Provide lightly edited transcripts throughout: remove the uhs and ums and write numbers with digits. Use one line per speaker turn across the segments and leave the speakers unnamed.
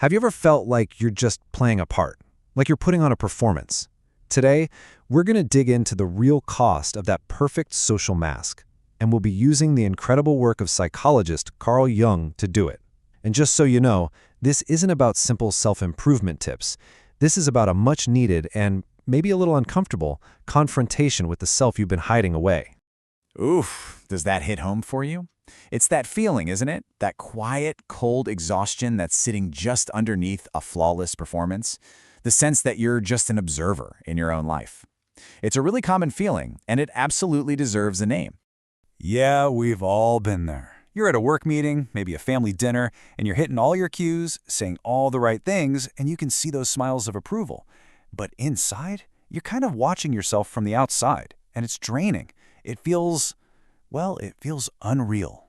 Have you ever felt like you're just playing a part, like you're putting on a performance? Today, we're going to dig into the real cost of that perfect social mask, and we'll be using the incredible work of psychologist Carl Jung to do it. And just so you know, this isn't about simple self-improvement tips. This is about a much-needed and maybe a little uncomfortable confrontation with the self you've been hiding away.
Oof, does that hit home for you? It's that feeling, isn't it? That quiet, cold exhaustion that's sitting just underneath a flawless performance. The sense that you're just an observer in your own life. It's a really common feeling, and it absolutely deserves a name.
Yeah, we've all been there. You're at a work meeting, maybe a family dinner, and you're hitting all your cues, saying all the right things, and you can see those smiles of approval. But inside, you're kind of watching yourself from the outside, and it's draining. It feels unreal.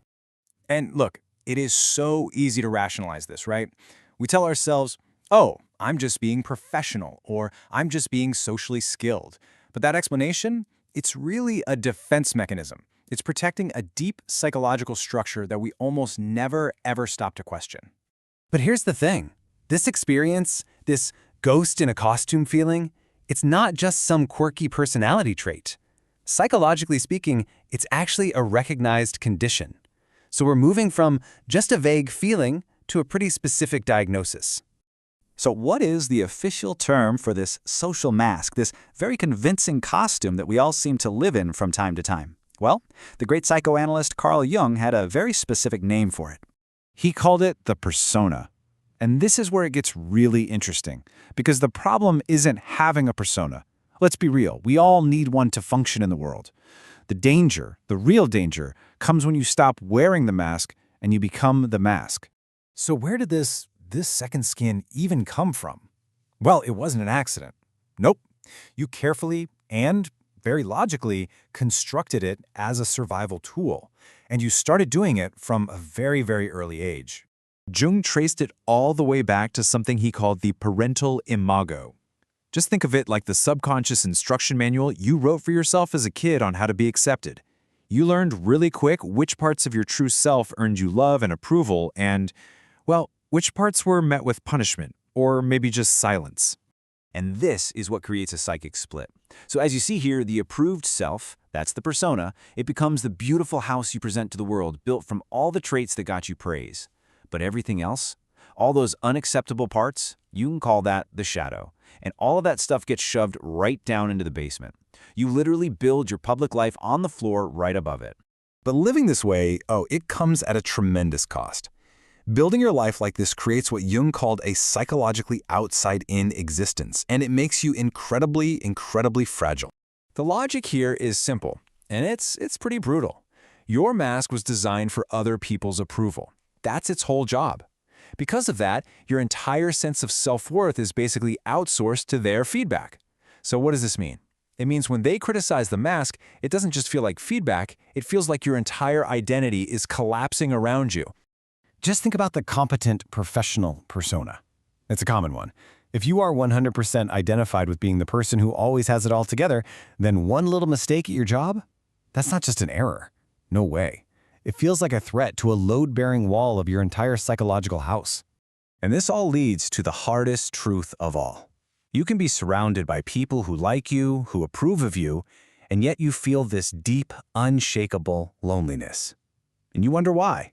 And look, it is so easy to rationalize this, right? We tell ourselves, oh, I'm just being professional, or I'm just being socially skilled. But that explanation, it's really a defense mechanism. It's protecting a deep psychological structure that we almost never, ever stop to question.
But here's the thing. This experience, this ghost in a costume feeling, it's not just some quirky personality trait. Psychologically speaking, it's actually a recognized condition. So we're moving from just a vague feeling to a pretty specific diagnosis. So what is the official term for this social mask, this very convincing costume that we all seem to live in from time to time? Well, the great psychoanalyst Carl Jung had a very specific name for it. He called it the persona. And this is where it gets really interesting, because the problem isn't having a persona. Let's be real, we all need one to function in the world. The danger, the real danger, comes when you stop wearing the mask and you become the mask. So where did this second skin even come from? Well, it wasn't an accident. Nope. You carefully and very logically constructed it as a survival tool, and you started doing it from a very, very early age. Jung traced it all the way back to something he called the parental imago. Just think of it like the subconscious instruction manual you wrote for yourself as a kid on how to be accepted. You learned really quick which parts of your true self earned you love and approval and, well, which parts were met with punishment, or maybe just silence. And this is what creates a psychic split. So as you see here, the approved self, that's the persona, it becomes the beautiful house you present to the world, built from all the traits that got you praise. But everything else, all those unacceptable parts, you can call that the shadow. And all of that stuff gets shoved right down into the basement. You literally build your public life on the floor right above it. But living this way, it comes at a tremendous cost. Building your life like this creates what Jung called a psychologically outside-in existence, and it makes you incredibly, incredibly fragile. The logic here is simple, and it's pretty brutal. Your mask was designed for other people's approval. That's its whole job. Because of that, your entire sense of self-worth is basically outsourced to their feedback. So what does this mean? It means when they criticize the mask, it doesn't just feel like feedback, it feels like your entire identity is collapsing around you. Just think about the competent professional persona. It's a common one. If you are 100% identified with being the person who always has it all together, then one little mistake at your job? That's not just an error. No way. It feels like a threat to a load-bearing wall of your entire psychological house. And this all leads to the hardest truth of all. You can be surrounded by people who like you, who approve of you, and yet you feel this deep, unshakable loneliness. And you wonder why.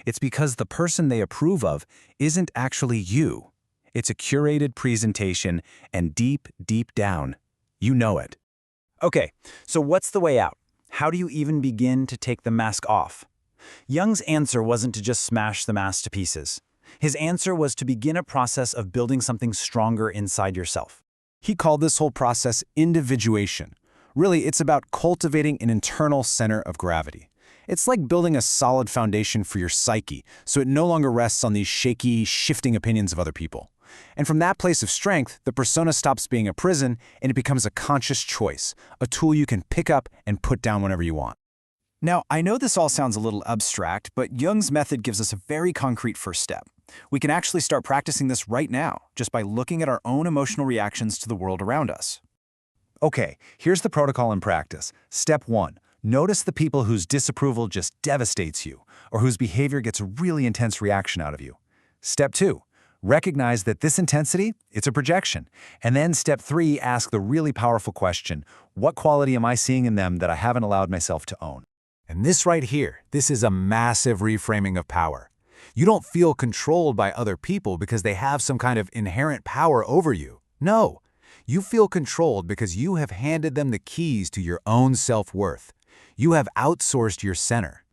It's because the person they approve of isn't actually you. It's a curated presentation, and deep, deep down, you know it. Okay, so what's the way out? How do you even begin to take the mask off? Jung's answer wasn't to just smash the mask to pieces. His answer was to begin a process of building something stronger inside yourself. He called this whole process individuation. Really, it's about cultivating an internal center of gravity. It's like building a solid foundation for your psyche, so it no longer rests on these shaky, shifting opinions of other people. And from that place of strength, the persona stops being a prison and it becomes a conscious choice, a tool you can pick up and put down whenever you want. Now, I know this all sounds a little abstract, but Jung's method gives us a very concrete first step. We can actually start practicing this right now, just by looking at our own emotional reactions to the world around us. Okay, here's the protocol in practice. Step 1. Notice the people whose disapproval just devastates you, or whose behavior gets a really intense reaction out of you. Step 2.
Recognize that this intensity, it's a projection. And then step 3, ask the really powerful question, what quality am I seeing in them that I haven't allowed myself to own? And this right here, this is a massive reframing of power. You don't feel controlled by other people because they have some kind of inherent power over you. No, you feel controlled because you have handed them the keys to your own self-worth. You have outsourced your center.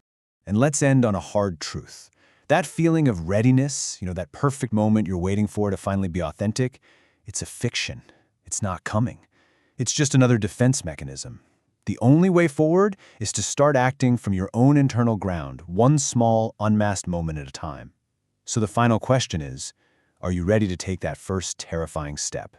And let's end on a hard truth. That feeling of readiness, that perfect moment you're waiting for to finally be authentic, it's a fiction. It's not coming. It's just another defense mechanism. The only way forward is to start acting from your own internal ground, one small, unmasked moment at a time. So the final question is, are you ready to take that first terrifying step?